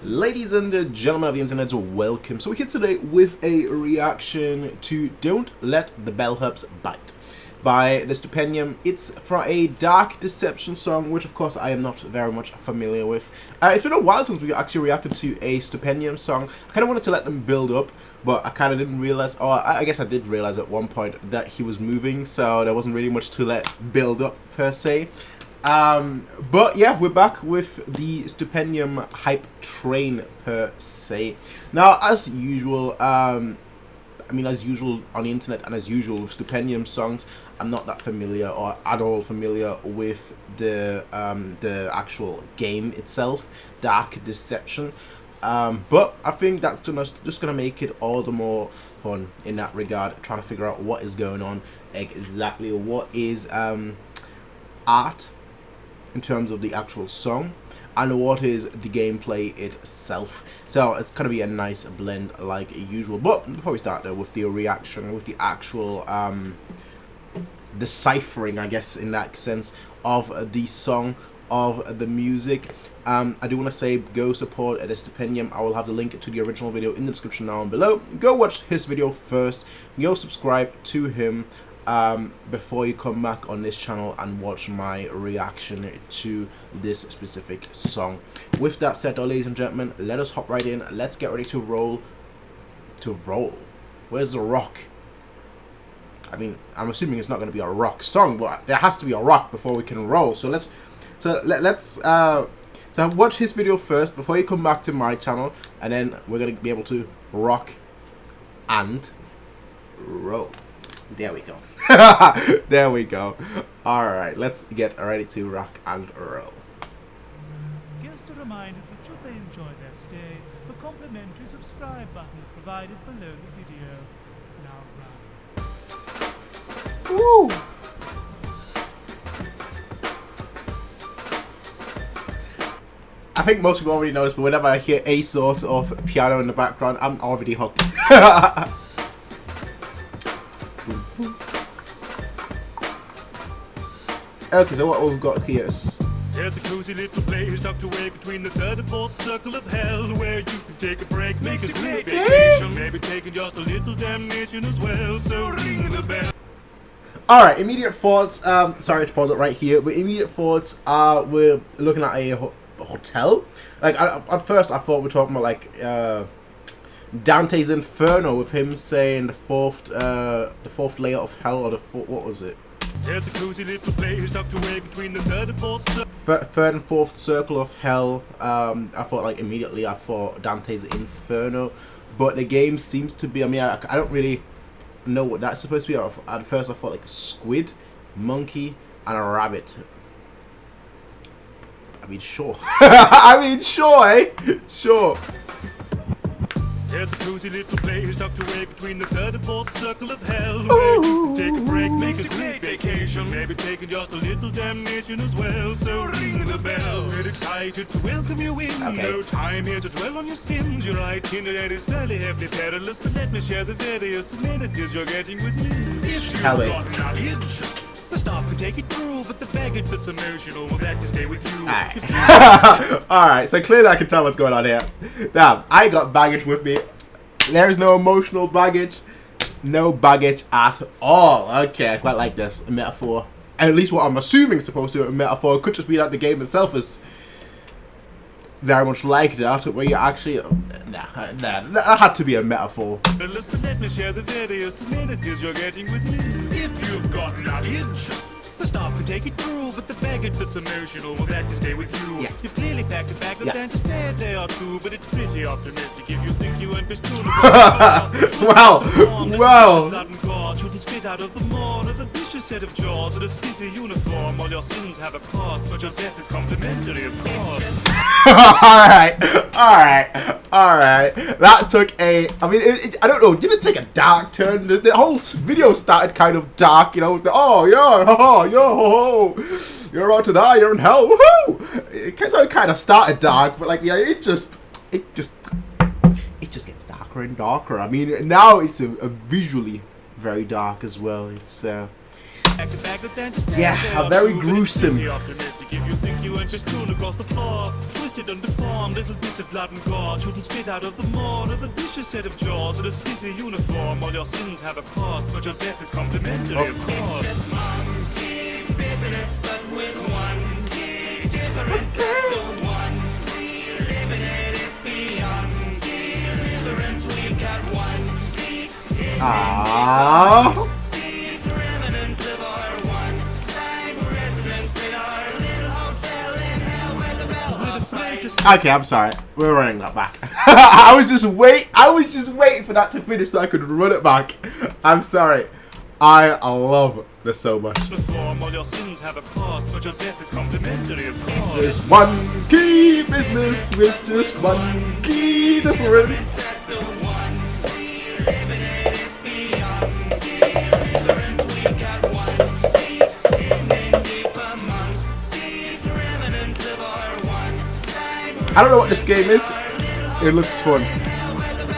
Ladies and gentlemen of the internet, welcome. So we're here today with a reaction to Don't Let the Bellhops Bite by the Stupendium. It's from a Dark Deception song, which of course I am not very much familiar with. It's been a while since we actually reacted to a Stupendium song. I kind of wanted to let them build up, but I kind of didn't realize, or I guess I did realize at one point that he was moving, so there wasn't really much to let build up per se. But yeah, we're back with the Stupendium hype train per se. Now, as usual, as usual on the internet and as usual with Stupendium songs, I'm not that familiar or at all familiar with the actual game itself, Dark Deception. But I think that's just gonna make it all the more fun in that regard, trying to figure out what is going on, exactly what is art in terms of the actual song and what is the gameplay itself. So it's gonna be a nice blend like usual. But before we start though with the reaction, with the actual deciphering, I guess in that sense, of the song, of the music, I do want to say go support the Stupendium. I will have the link to the original video in the description down below. Go watch his video first, go subscribe to him before you come back on this channel and watch my reaction to this specific song. With that said, ladies and gentlemen, let us hop right in. Let's get ready to roll. Where's the rock? I mean, I'm assuming it's not going to be a rock song, but there has to be a rock before we can roll. So let's watch his video first before you come back to my channel, and then we're going to be able to rock and roll. There we go. There we go. Alright, let's get ready to rock and roll. Guests are reminded that should they enjoy their stay, the complimentary subscribe button is provided below the video. Now run. Woo! I think most people already noticed, but whenever I hear any sort of piano in the background, I'm already hooked. Okay, so what we've got here is... There's a cozy little place tucked away between the third and fourth circle of hell, where you can take a break, make a great vacation, maybe taking just a little damnation as well, so ring the bell. Alright, immediate thoughts, sorry to pause it right here, but immediate thoughts are, we're looking at a hotel. Like, at first I thought we were talking about, like, Dante's Inferno, with him saying the fourth layer of hell, or the fourth, what was it? There's a cozy little place tucked away between the third and fourth circle of hell. I thought, like, immediately I thought Dante's Inferno, but the game seems to be, I mean, I don't really know what that's supposed to be. At first I thought like a squid, monkey, and a rabbit. I mean, sure. I mean, sure, eh? Sure. There's a cozy little place tucked away between the third and fourth circle of hell, where you can take a break, make a great vacation, maybe taking just a little damnation as well, so ring the bell. We're excited to welcome you in. Okay. No time here to dwell on your sins. Your itinerary is fairly heavily perilous, but let me share the various amenities you're getting with me. If you've got luggage, the staff can take it through, but the baggage that's emotional will have to stay with you. Alright, so clearly I can tell what's going on here. Now, I got baggage with me. There is no emotional baggage. No baggage at all. Okay, I quite like this. A metaphor. And at least what I'm assuming is supposed to be a metaphor. It could just be that the game itself is very much like that, where you actually... that had to be a metaphor. Let me share the various amenities you're getting with me. If you've got luggage, the staff can take it through, but the baggage that's emotional will have to stay with you. Yeah. You've clearly packed a bag of then to stay a day or two, but it's pretty optimistic if you think you won't be stolen. Wow. Shouldn't spit out of the maw of a vicious set of jaws and a spiffy uniform. All your sins have a cost, but your death is complimentary, of course. Alright. That took a... I mean, I don't know, did it take a dark turn? The whole video started kind of dark, you know, with the, oh, yeah, haha, yo, you're about to die, you're in hell, woohoo! It kind of started dark, but like, yeah, it just gets darker and darker. I mean, now it's a visually very dark as well. It's yeah, a very gruesome twisted and deformed. Little bits of blood and gore shouldn't spit out of the maw of a vicious set of jaws and a smithy uniform. All your sins have a cost, but your death is complimentary, of course. This monkey business, but with one key difference. That the one we live in it is beyond deliverance. We got one piece in Aww. these remnants of our one-time residence in our little hotel in hell where the bellhops fight. Okay, I'm sorry. We're running that back. I was just waiting for that to finish so I could run it back. I'm sorry. I love this so much. Perform all your sins have a cost, but your death is complimentary, of course. There's one key business with just one key difference. That the one we live in it is beyond deliverance. We got one piece in deep amongst these remnants of our one-time. I don't know what this game is. It looks fun.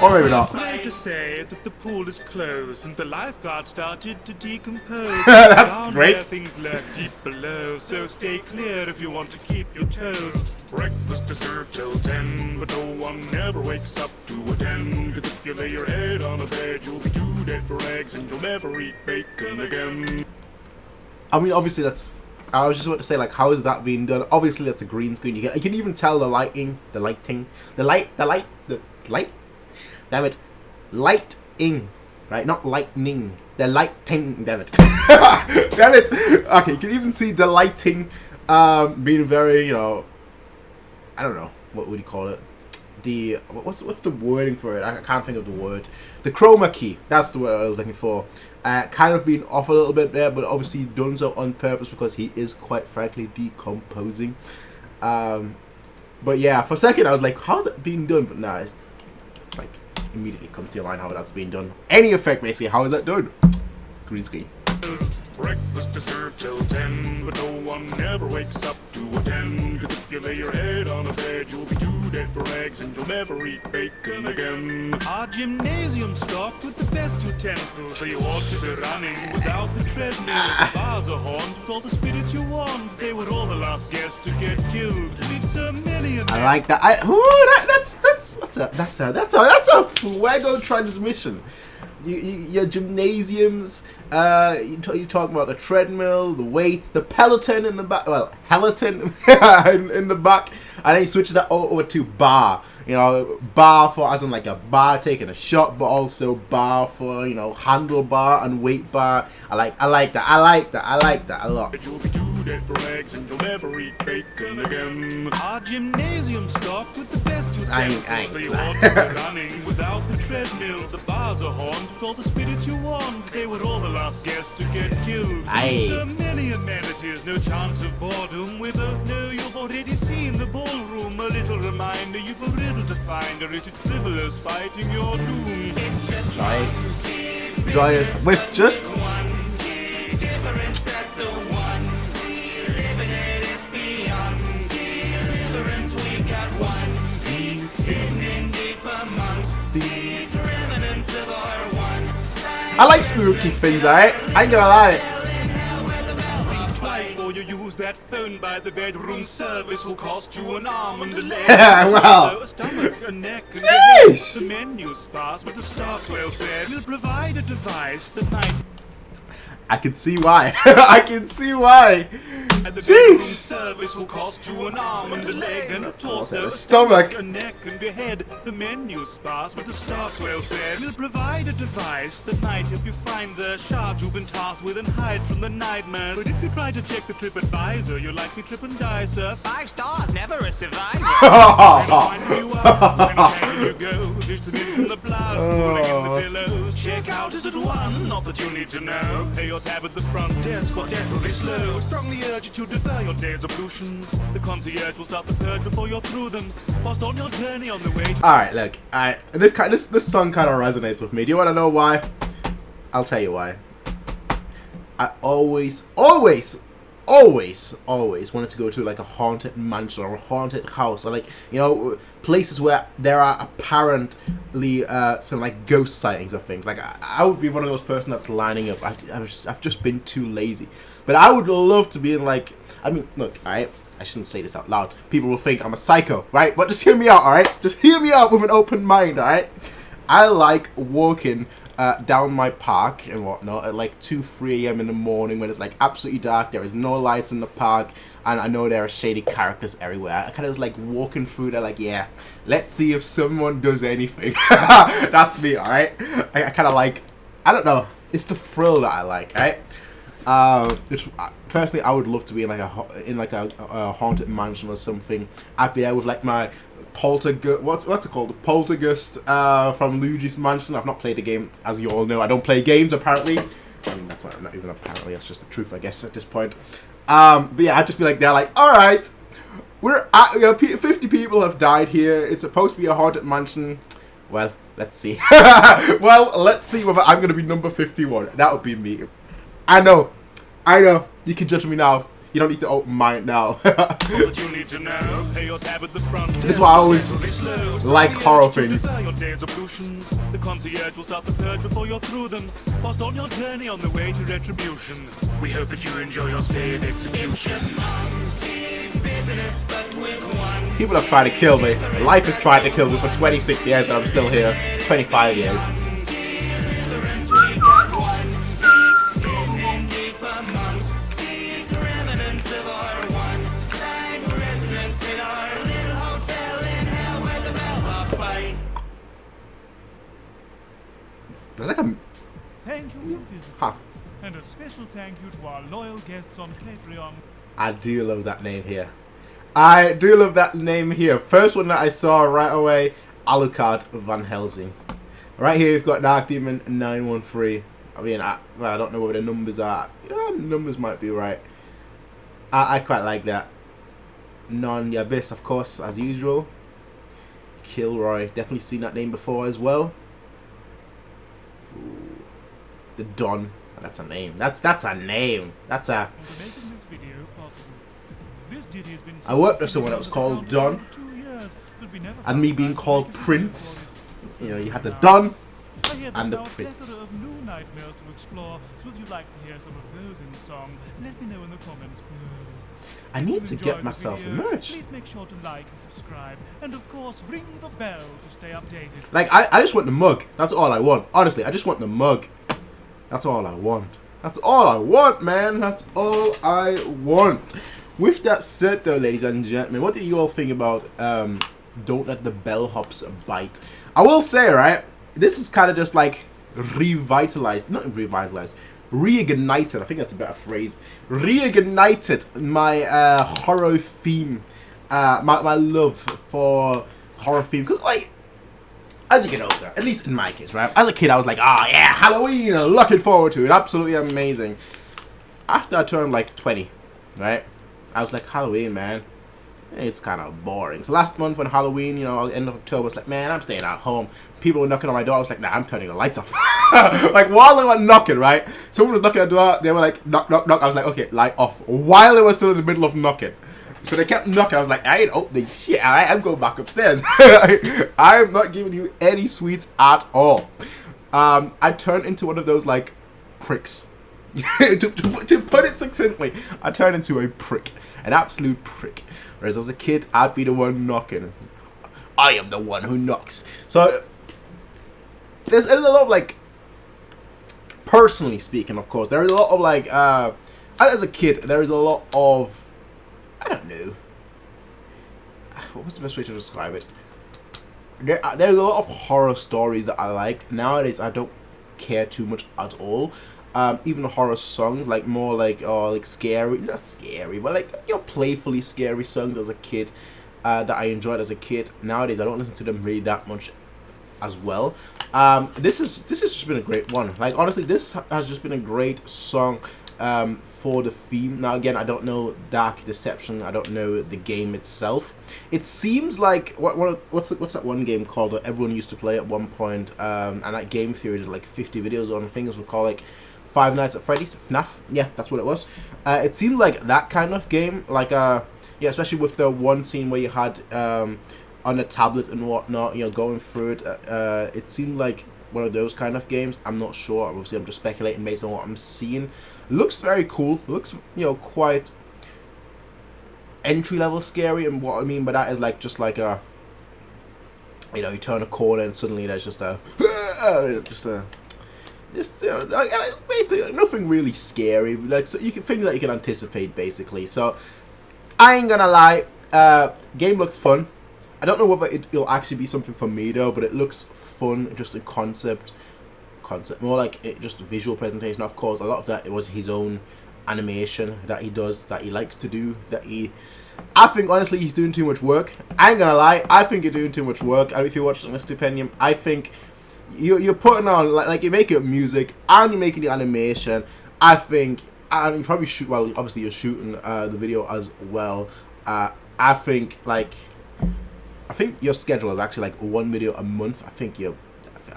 Or maybe not. Afraid to say that the pool is closed and the lifeguard started to decompose. That's Down great. there things lurk deep below, so stay clear if you want to keep your toes. Breakfast is served till 10, but no one ever wakes up to attend. 'Cause if you lay your head on a bed, you'll be too dead for eggs and you'll never eat bacon again. I mean, obviously that's. I was just about to say, like, how is that being done? Obviously, that's a green screen. You can even tell the lighting, the lighting. Damn it, lighting, right? Not lightning. The lighting. Damn it. Damn it. Okay, you can even see the lighting, being very, you know, I don't know, what would you call it? The what's the wording for it? I can't think of the word. The chroma key. That's the word I was looking for. Kind of being off a little bit there, but obviously done so on purpose because he is quite frankly decomposing. But yeah, for a second I was like, how's that being done? But nah, it's like immediately comes to your mind how that's being done. Any effect basically, how is that done? Green screen. Breakfast is served till 10, but no one ever wakes up to attend. 'Cause if you lay your head on a bed, you'll be too dead for eggs and you'll never eat bacon again. Our gymnasium stocked with the best utensils, so you ought to be running without the treadmill. The bars are horned with all the spirits you want. They were all the last guests to get killed. We've so many of I like that. That's a fuego transmission. Your gymnasiums, you talk about the treadmill, the weights, the peloton in the back, well, Peloton in the back, and then he switches that over to bar. You know, bar for as in like a bar taking a shot, but also bar for, you know, handlebar and weight bar. I like that a lot. You'll be too dead for eggs and you'll never eat bacon again. Our gymnasium stocked with the best utensils, so you ought to be running without the treadmill. The bars are horned with all the spirits you want. They were all the last guests to get killed. So many amenities, no chance of boredom. We both know you've already seen the ballroom. A little reminder you've a riddle to find, or is it frivolous fighting your doom? It's just Joyous with just one key difference. That the one we live in it is beyond deliverance. We got one piece hidden deep amongst these remnants of our one. I like spooky things, alright? I ain't gonna lie. Before you use that phone by the bedroom, service will cost you an arm and a leg. Wow. So a stomach, a neck, and a head. Sheesh. The menu sparse, but the staff's well fed. We'll provide a device that might. I can see why. I can see why. And the bedroom Jeez. service will cost you an arm and a leg and a torso, A stomach. a neck and a head. The menu sparse, but the staff's well fed. We'll provide a device that might help you find the shards you've been tasked with and hide from the nightmares. But if you try to check the TripAdvisor, you'll likely trip and die, sir. 5 stars, never a survivor. When you up, when can you go? Fish the meat from the blood, pulling in the pillows. Check out is at 1, not that you need to know. Pay your tab at the front desk, or death will be slow. Strongly urge you to defer your day's ablutions. The concierge will start the purge before you're through them. Whilst on your journey on the way to Alright, look, this song kind of resonates with me. Do you want to know why? I'll tell you why. I always wanted to go to like a haunted mansion or a haunted house, or like, you know, places where there are apparently some like ghost sightings of things. Like I would be one of those person that's lining up. I've just been too lazy, but I would love to be in like. I mean, look, I shouldn't say this out loud. People will think I'm a psycho, right? But just hear me out, alright? Just hear me out with an open mind, alright? I like walking down my park and whatnot at like 2, 3 a.m. in the morning when it's like absolutely dark. There is no lights in the park, and I know there are shady characters everywhere. I kind of just like walking through there, like, yeah, let's see if someone does anything. That's me, alright? I kind of like, I don't know. It's the thrill that I like, right? Personally, I would love to be in like a haunted mansion or something. I'd be there with like my poltergeist. What's it called? The poltergeist from Luigi's Mansion. I've not played the game, as you all know. I don't play games apparently. I mean, that's not even apparently. That's just the truth, I guess, at this point. But yeah, I'd just be like, they're like, all right, we're at, 50 people have died here. It's supposed to be a haunted mansion. Well, let's see. Well, let's see whether I'm gonna be number 51. That would be me. I know. You can judge me now. You don't need to open mine now. But you need to know, pay your tab at the front. This is why I always like horror things. The concierge will start the purge before you're through them. Whilst on your journey on the way to retribution. We hope that you enjoy your stay at execution. People have tried to kill me. Life has tried to kill me for 26 years and I'm still here. 25 years. There's like a... Thank you for visiting. Huh. And a special thank you to our loyal guests on Patreon. I do love that name here. I do love that name here. First one that I saw right away, Alucard Van Helsing. Right here we've got Dark Demon 913. I mean, I don't know what the numbers are. Yeah, the numbers might be right. I quite like that. Non Yabis, of course, as usual. Kilroy, definitely seen that name before as well. Ooh. The Don. That's a name. That's a name. That's a... Making this video possible. This ditty has been I worked with someone that was called Don. And me being called Prince. You know, you had the Don and the Prince. Of new nightmares to explore. So if you'd like to hear some of those in song, let me know in the comments below. I need to get myself a merch. Please make sure to like and subscribe, and of course ring the bell to stay updated. Like I just want the mug. That's all I want. Honestly, I just want the mug. That's all I want. That's all I want, man. That's all I want. With that said, though, ladies and gentlemen, what do you all think about Don't Let the Bellhops Bite? I will say, right, this is kind of just like reignited. I think that's a better phrase. Reignited my horror theme, my love for horror theme. Because, like, as you get older, at least in my case, right? As a kid, I was like, oh yeah, Halloween, looking forward to it, absolutely amazing. After I turned like 20, right? I was like, Halloween, man, it's kind of boring. So last month when Halloween, you know, end of October, I was like, man, I'm staying at home. People were knocking on my door. I was like, nah, I'm turning the lights off. Like, while they were knocking, right? Someone was knocking at the door. They were like, knock, knock, knock. I was like, okay, light off. While they were still in the middle of knocking. So they kept knocking. I was like, I ain't opening shit. All right, I'm going back upstairs. I am not giving you any sweets at all. I turned into one of those, like, pricks. to put it succinctly, I turned into a prick. An absolute prick. Whereas as a kid, I'd be the one knocking. I am the one who knocks. So there's a lot of, like, personally speaking, of course, there is a lot of, like, as a kid, there is a lot of, I don't know, what's the best way to describe it? There's a lot of horror stories that I liked. Nowadays, I don't care too much at all. Even horror songs, like more like scary, not scary, but like, you know, playfully scary songs as a kid that I enjoyed as a kid. Nowadays, I don't listen to them really that much as well. This has just been a great one. Like, honestly, this has just been a great song for the theme. Now, again, I don't know Dark Deception. I don't know the game itself. It seems like what's that one game called that everyone used to play at one point, and that Game Theory did like 50 videos on. I think it was called like Five Nights at Freddy's, FNAF. Yeah, that's what it was. It seemed like that kind of game, like yeah, especially with the one scene where you had on a tablet and whatnot, you know, going through it. It seemed like one of those kind of games. I'm not sure. Obviously, I'm just speculating based on what I'm seeing. Looks very cool. Looks, you know, quite entry level scary, and what I mean by that is like just like a, you know, you turn a corner and suddenly there's just a just you know, like, basically like, nothing really scary, like, so you can things that you can anticipate basically. So I ain't gonna lie, game looks fun. I don't know whether it'll actually be something for me though, but it looks fun just in concept, more like just a visual presentation. Of course, a lot of that it was his own animation that he does, that he likes to do, I think honestly he's doing too much work. I ain't gonna lie, I think you're doing too much work. And if you watch the Stupendium, I think you're putting on like you're making music and you're making the animation. I think, and you probably shoot, well obviously you're shooting the video as well. I think your schedule is actually like 1 video a month.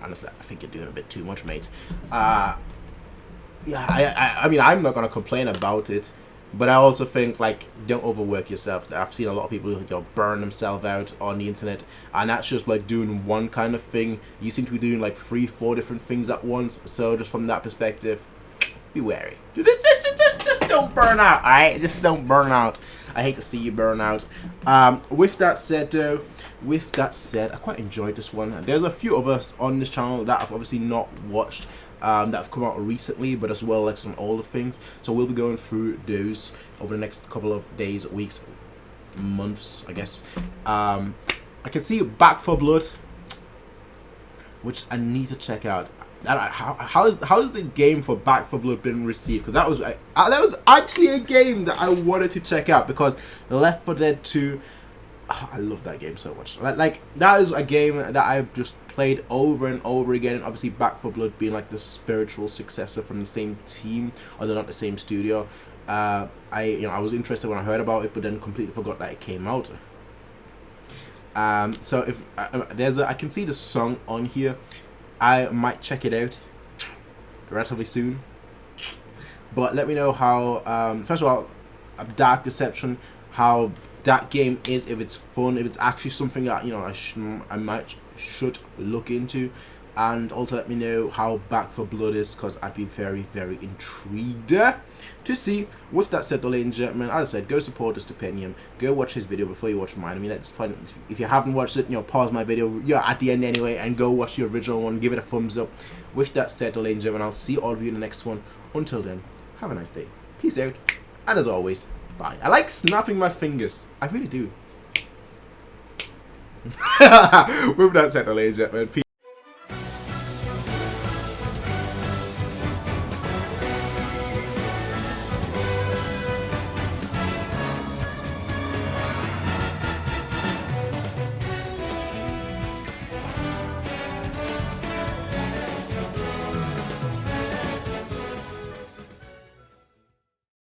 Honestly, I think you're doing a bit too much, mate. Yeah, I mean, I'm not gonna complain about it, but I also think like don't overwork yourself. I've seen a lot of people, you know, burn themselves out on the internet, and that's just like doing one kind of thing. You seem to be doing like 3-4 different things at once. So just from that perspective, be wary. Just don't burn out. Alright, just don't burn out. I hate to see you burn out. With that said, though, I quite enjoyed this one. There's a few of us on this channel that I've obviously not watched, that have come out recently, but as well like some older things. So we'll be going through those over the next couple of days, weeks, months, I guess. I can see Back for Blood, which I need to check out. How is the game for Back for Blood been received? Because that was actually a game that I wanted to check out, because Left 4 Dead 2, I love that game so much. Like that is a game that I've just played over and over again. And obviously Back 4 Blood being like the spiritual successor from the same team, although not the same studio. I was interested when I heard about it, but then completely forgot that it came out. So if I can see the song on here. I might check it out relatively soon. But let me know how, first of all, Dark Deception, how that game is, if it's fun, if it's actually something that, you know, I should look into. And also let me know how Back for Blood is, because I'd be very, very intrigued to see. With that said, ladies and gentlemen, as I said, go support the Stupendium. Go watch his video before you watch mine. I mean, at this point, if you haven't watched it, you know, pause my video. You're at the end anyway, and go watch the original one. Give it a thumbs up. With that said, ladies and gentlemen, I'll see all of you in the next one. Until then, have a nice day. Peace out. And as always, bye. I like snapping my fingers. I really do. With that said, ladies and gentlemen, peace.